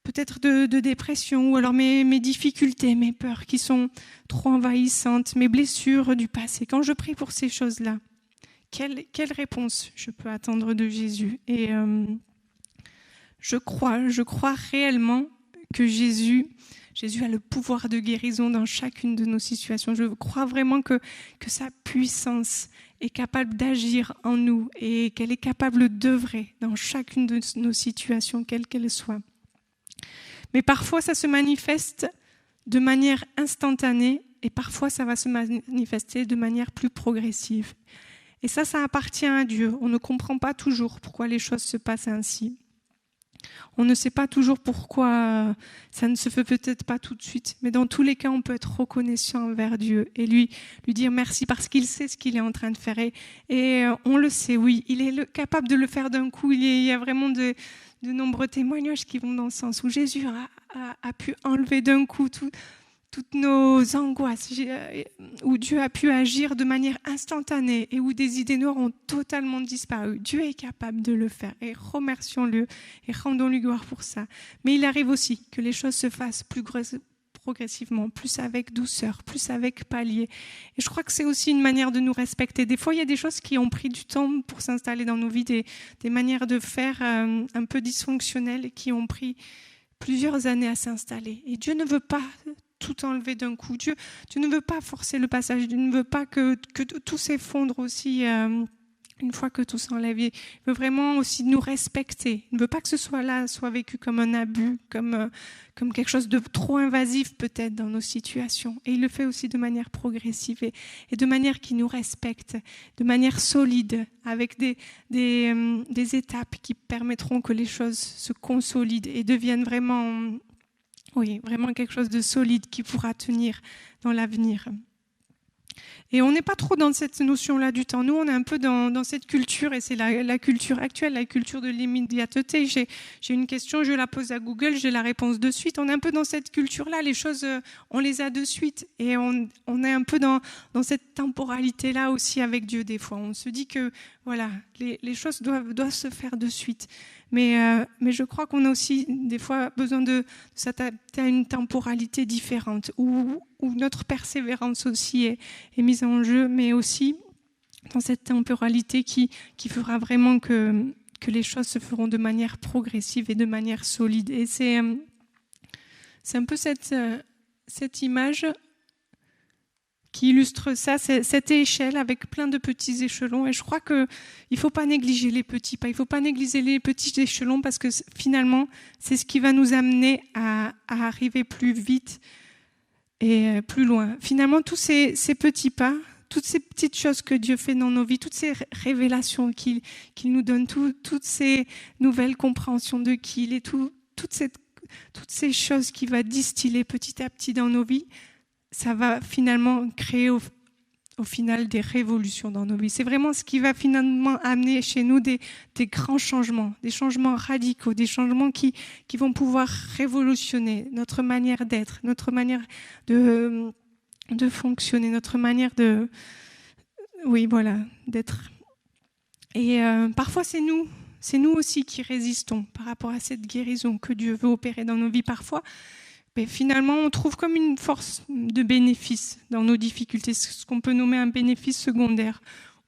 peut-être de dépression, ou alors mes difficultés, mes peurs qui sont trop envahissantes, mes blessures du passé. Quand je prie pour ces choses-là, quelle réponse je peux attendre de Jésus? Et je crois réellement que Jésus a le pouvoir de guérison dans chacune de nos situations. Je crois vraiment que sa puissance est capable d'agir en nous et qu'elle est capable d'œuvrer dans chacune de nos situations, quelles qu'elles soient. Mais parfois, ça se manifeste de manière instantanée et parfois, ça va se manifester de manière plus progressive. Et ça appartient à Dieu. On ne comprend pas toujours pourquoi les choses se passent ainsi. On ne sait pas toujours pourquoi ça ne se fait peut-être pas tout de suite, mais dans tous les cas, on peut être reconnaissant envers Dieu et lui dire merci parce qu'il sait ce qu'il est en train de faire. Et on le sait, oui, il est capable de le faire d'un coup. Il y a vraiment de nombreux témoignages qui vont dans ce sens où Jésus a pu enlever d'un coup toutes nos angoisses, où Dieu a pu agir de manière instantanée et où des idées noires ont totalement disparu. Dieu est capable de le faire et remercions-le et rendons-lui gloire pour ça. Mais il arrive aussi que les choses se fassent plus progressivement, plus avec douceur, plus avec palier. Et je crois que c'est aussi une manière de nous respecter. Des fois, il y a des choses qui ont pris du temps pour s'installer dans nos vies, des manières de faire un peu dysfonctionnelles et qui ont pris plusieurs années à s'installer. Et Dieu ne veut pas tout enlever d'un coup. Dieu ne veut pas forcer le passage. Dieu ne veut pas que tout s'effondre aussi une fois que tout s'enlève. Il veut vraiment aussi nous respecter. Il ne veut pas que ce soit vécu comme un abus, comme quelque chose de trop invasif peut-être dans nos situations. Et il le fait aussi de manière progressive et de manière qui nous respecte, de manière solide, avec des étapes qui permettront que les choses se consolident et deviennent vraiment quelque chose de solide qui pourra tenir dans l'avenir. Et on n'est pas trop dans cette notion-là du temps. Nous, on est un peu dans cette culture, et c'est la culture actuelle, la culture de l'immédiateté. J'ai une question, je la pose à Google, j'ai la réponse de suite. On est un peu dans cette culture-là, les choses, on les a de suite. Et on est un peu dans cette temporalité-là aussi avec Dieu des fois. On se dit que voilà, les choses doivent se faire de suite. Mais je crois qu'on a aussi des fois besoin de s'adapter à une temporalité différente, où notre persévérance aussi est mise en jeu, mais aussi dans cette temporalité qui fera vraiment que les choses se feront de manière progressive et de manière solide. Et c'est un peu cette image qui illustre ça, cette échelle avec plein de petits échelons. Et je crois qu'il ne faut pas négliger les petits pas, il ne faut pas négliger les petits échelons parce que finalement, c'est ce qui va nous amener à arriver plus vite et plus loin. Finalement, tous ces petits pas, toutes ces petites choses que Dieu fait dans nos vies, toutes ces révélations qu'il nous donne, toutes ces nouvelles compréhensions de qui il est, toutes ces choses qu'il va distiller petit à petit dans nos vies, ça va finalement créer au final des révolutions dans nos vies. C'est vraiment ce qui va finalement amener chez nous des grands changements, des changements radicaux, des changements qui vont pouvoir révolutionner notre manière d'être, notre manière de fonctionner, notre manière d'être. Et parfois c'est nous aussi qui résistons par rapport à cette guérison que Dieu veut opérer dans nos vies parfois. Mais finalement, on trouve comme une force de bénéfice dans nos difficultés, ce qu'on peut nommer un bénéfice secondaire.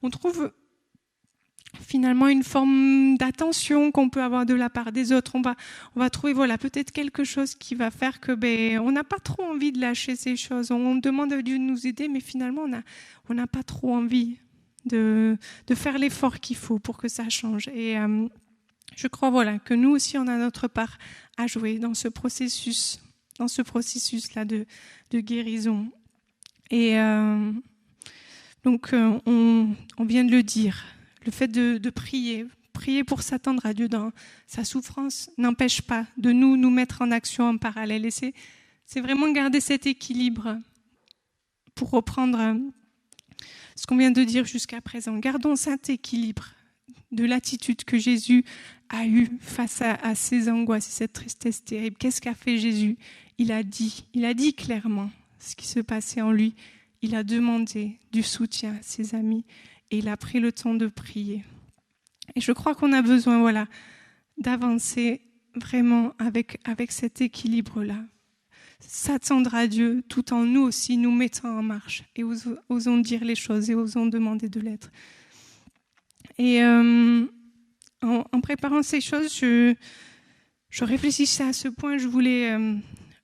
On trouve finalement une forme d'attention qu'on peut avoir de la part des autres. On va trouver peut-être quelque chose qui va faire que on n'a pas trop envie de lâcher ces choses. On demande à Dieu de nous aider, mais finalement, on n'a pas trop envie de faire l'effort qu'il faut pour que ça change. Et je crois que nous aussi, on a notre part à jouer dans ce processus-là de guérison. Et donc, on vient de le dire, le fait de prier pour s'attendre à Dieu dans sa souffrance n'empêche pas de nous mettre en action en parallèle. Et c'est vraiment garder cet équilibre pour reprendre ce qu'on vient de dire jusqu'à présent. Gardons cet équilibre de l'attitude que Jésus a eue face à ces angoisses et cette tristesse terrible. Qu'est-ce qu'a fait Jésus ? Il a dit clairement ce qui se passait en lui. Il a demandé du soutien à ses amis et il a pris le temps de prier. Et je crois qu'on a besoin d'avancer vraiment avec cet équilibre-là. S'attendre à Dieu tout en nous aussi nous mettant en marche et osons dire les choses et osons demander de l'être. Et en préparant ces choses, je réfléchissais à ce point, je voulais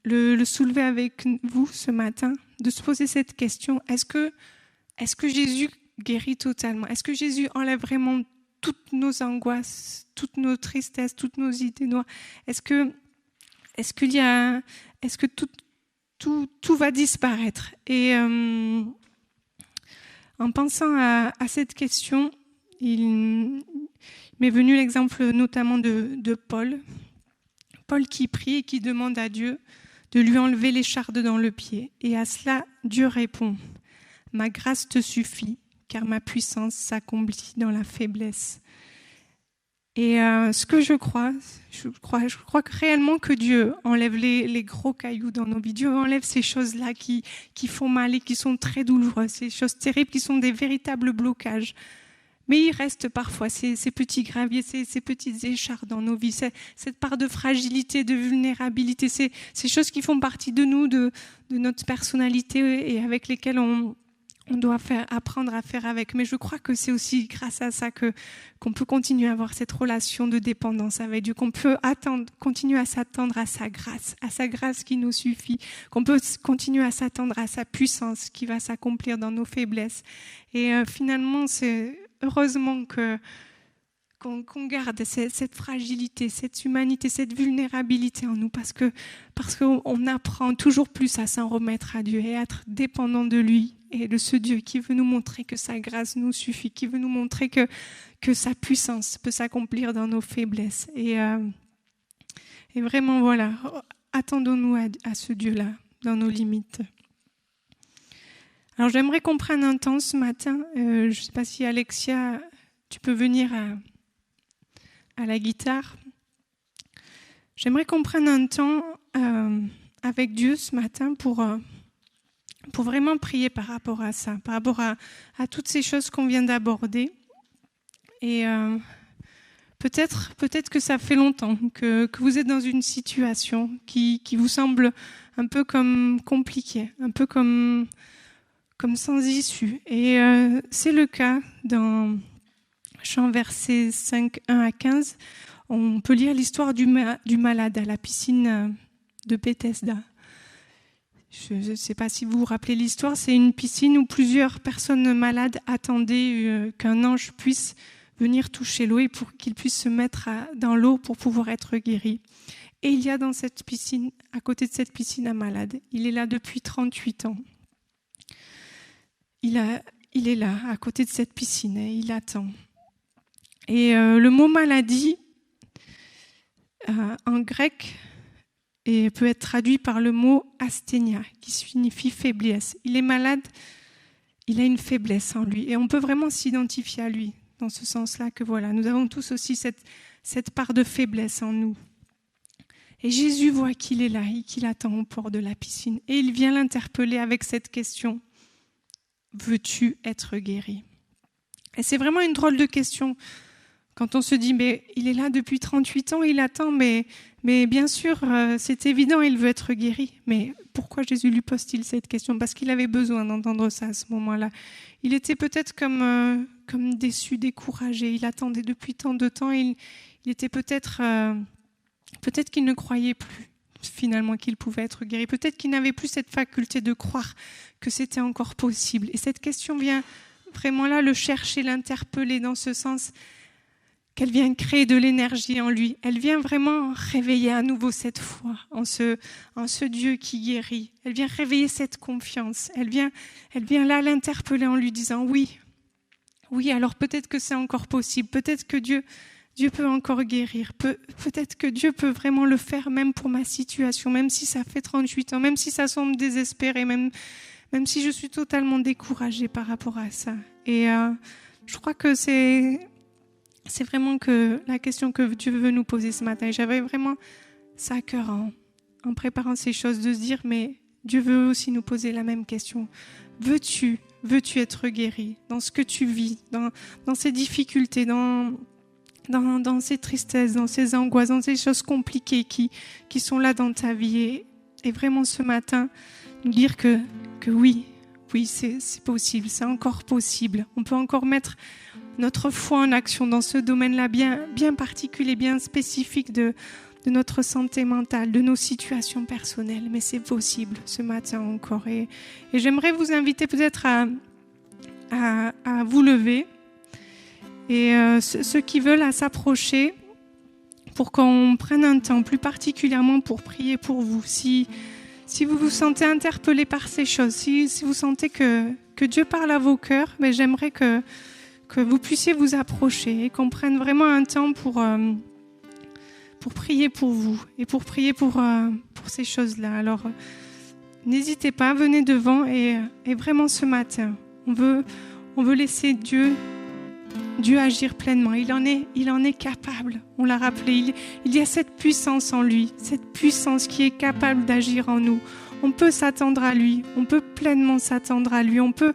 le soulever avec vous ce matin, de se poser cette question, est-ce que Jésus guérit totalement ? Est-ce que Jésus enlève vraiment toutes nos angoisses, toutes nos tristesses, toutes nos idées noires ? Est-ce que tout va disparaître ? Et en pensant à cette question, il m'est venu l'exemple notamment de Paul. Paul qui prie et qui demande à Dieu de lui enlever l'écharde dans le pied. Et à cela, Dieu répond, « Ma grâce te suffit, car ma puissance s'accomplit dans la faiblesse. » Et ce que je crois que réellement que Dieu enlève les gros cailloux dans nos vies. Dieu enlève ces choses-là qui font mal et qui sont très douloureuses, ces choses terribles qui sont des véritables blocages. Mais il reste parfois ces petits graviers, ces petites échardes dans nos vies, cette part de fragilité, de vulnérabilité, ces choses qui font partie de nous, de notre personnalité et avec lesquelles on doit apprendre à faire avec. Mais je crois que c'est aussi grâce à ça qu'on peut continuer à avoir cette relation de dépendance avec Dieu, qu'on peut continuer à s'attendre à sa grâce qui nous suffit, qu'on peut continuer à s'attendre à sa puissance qui va s'accomplir dans nos faiblesses. Et finalement, c'est heureusement qu'on garde cette fragilité, cette humanité, cette vulnérabilité en nous, parce qu'on apprend toujours plus à s'en remettre à Dieu et à être dépendant de lui et de ce Dieu qui veut nous montrer que sa grâce nous suffit, qui veut nous montrer que sa puissance peut s'accomplir dans nos faiblesses. Et vraiment, attendons-nous à ce Dieu-là dans nos limites. Alors j'aimerais qu'on prenne un temps ce matin, je ne sais pas si Alexia, tu peux venir à la guitare. J'aimerais qu'on prenne un temps avec Dieu ce matin pour vraiment prier par rapport à ça, par rapport à toutes ces choses qu'on vient d'aborder. Et peut-être que ça fait longtemps que vous êtes dans une situation qui vous semble un peu comme compliquée, un peu comme sans issue. Et c'est le cas dans Chant versets 5, 1 à 15. On peut lire l'histoire du malade à la piscine de Bethesda. Je ne sais pas si vous vous rappelez l'histoire, c'est une piscine où plusieurs personnes malades attendaient qu'un ange puisse venir toucher l'eau et pour qu'il puisse se mettre dans l'eau pour pouvoir être guéri. Et il y a dans cette piscine, à côté de cette piscine, un malade. Il est là depuis 38 ans. Il est là, à côté de cette piscine, et il attend. Et le mot maladie, en grec, peut être traduit par le mot asthénia, qui signifie faiblesse. Il est malade, il a une faiblesse en lui. Et on peut vraiment s'identifier à lui, dans ce sens-là, que nous avons tous aussi cette part de faiblesse en nous. Et Jésus voit qu'il est là et qu'il attend au port de la piscine. Et il vient l'interpeller avec cette question. Veux-tu être guéri ? Et c'est vraiment une drôle de question quand on se dit, mais il est là depuis 38 ans, il attend, mais bien sûr, c'est évident, il veut être guéri. Mais pourquoi Jésus lui pose-t-il cette question ? Parce qu'il avait besoin d'entendre ça à ce moment-là. Il était peut-être comme déçu, découragé. Il attendait depuis tant de temps. Il était peut-être qu'il ne croyait plus finalement qu'il pouvait être guéri. Peut-être qu'il n'avait plus cette faculté de croire que c'était encore possible. Et cette question vient vraiment là le chercher, l'interpeller dans ce sens qu'elle vient créer de l'énergie en lui. Elle vient vraiment réveiller à nouveau cette foi en ce Dieu qui guérit. Elle vient réveiller cette confiance. Elle vient là l'interpeller en lui disant oui, alors peut-être que c'est encore possible. Peut-être que Dieu peut encore guérir. Peut-être que Dieu peut vraiment le faire même pour ma situation, même si ça fait 38 ans, même si ça semble désespéré, même même si je suis totalement découragée par rapport à ça. Et je crois que c'est vraiment que la question que Dieu veut nous poser ce matin. J'avais vraiment ça à cœur en préparant ces choses, de se dire, mais Dieu veut aussi nous poser la même question. Veux-tu être guéri dans ce que tu vis, dans ces difficultés, dans ces tristesses, dans ces angoisses, dans ces choses compliquées qui sont là dans ta vie. Et vraiment ce matin, nous dire que oui, c'est possible, c'est encore possible. On peut encore mettre notre foi en action dans ce domaine-là bien particulier, bien spécifique de notre santé mentale, de nos situations personnelles. Mais c'est possible ce matin encore. Et j'aimerais vous inviter peut-être à vous lever. Et ceux qui veulent à s'approcher pour qu'on prenne un temps plus particulièrement pour prier pour vous. Si vous vous sentez interpellé par ces choses, si vous sentez que Dieu parle à vos cœurs, mais j'aimerais que vous puissiez vous approcher et qu'on prenne vraiment un temps pour prier pour vous et pour prier pour ces choses-là. Alors, n'hésitez pas, venez devant et vraiment ce matin, on veut laisser Dieu agir pleinement. Il en est capable. On l'a rappelé. Il y a cette puissance en lui, cette puissance qui est capable d'agir en nous. On peut s'attendre à lui. On peut pleinement s'attendre à lui. On peut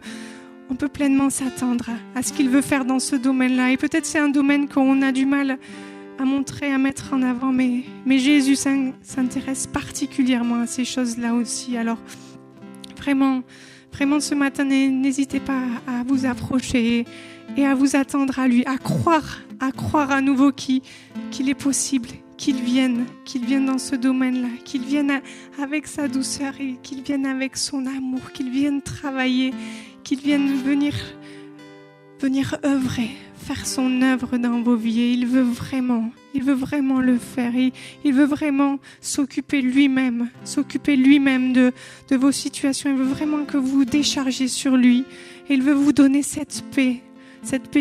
pleinement s'attendre à ce qu'il veut faire dans ce domaine-là. Et peut-être c'est un domaine qu'on a du mal à montrer, à mettre en avant. Mais Jésus s'intéresse particulièrement à ces choses-là aussi. Alors, vraiment ce matin, n'hésitez pas à vous approcher et à vous attendre à lui, à croire à nouveau qu'il est possible, qu'il vienne dans ce domaine-là, qu'il vienne avec sa douceur et qu'il vienne avec son amour, qu'il vienne travailler, qu'il vienne venir œuvrer, faire son œuvre dans vos vies. Et il veut vraiment le faire. Il veut vraiment s'occuper lui-même de vos situations. Il veut vraiment que vous vous déchargiez sur lui. Et il veut vous donner cette paix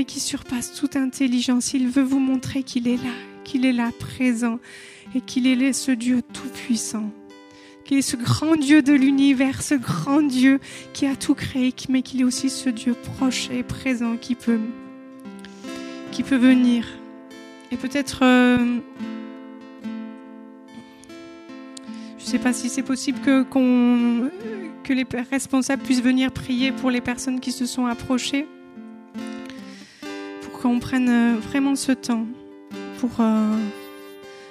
qui surpasse toute intelligence. Il veut vous montrer qu'il est là présent et qu'il est ce Dieu tout-puissant, qu'il est ce grand Dieu de l'univers, ce grand Dieu qui a tout créé, mais qu'il est aussi ce Dieu proche et présent qui peut venir. Et peut-être, je ne sais pas si c'est possible que les responsables puissent venir prier pour les personnes qui se sont approchées, pour qu'on prenne vraiment ce temps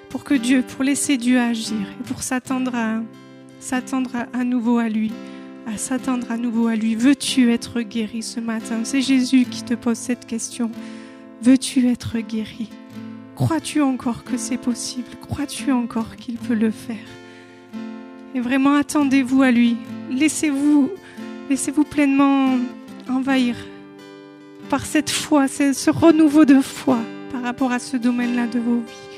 pour laisser Dieu agir et pour s'attendre à nouveau à lui. Veux-tu être guéri ce matin? C'est Jésus qui te pose cette question. Veux-tu être guéri? Crois-tu encore que c'est possible? Crois-tu encore qu'il peut le faire? Et vraiment, attendez-vous à lui. Laissez-vous pleinement envahir par cette foi, ce renouveau de foi par rapport à ce domaine-là de vos vies.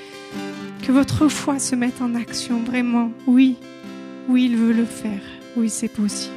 Que votre foi se mette en action, vraiment. Oui, il veut le faire. Oui, c'est possible.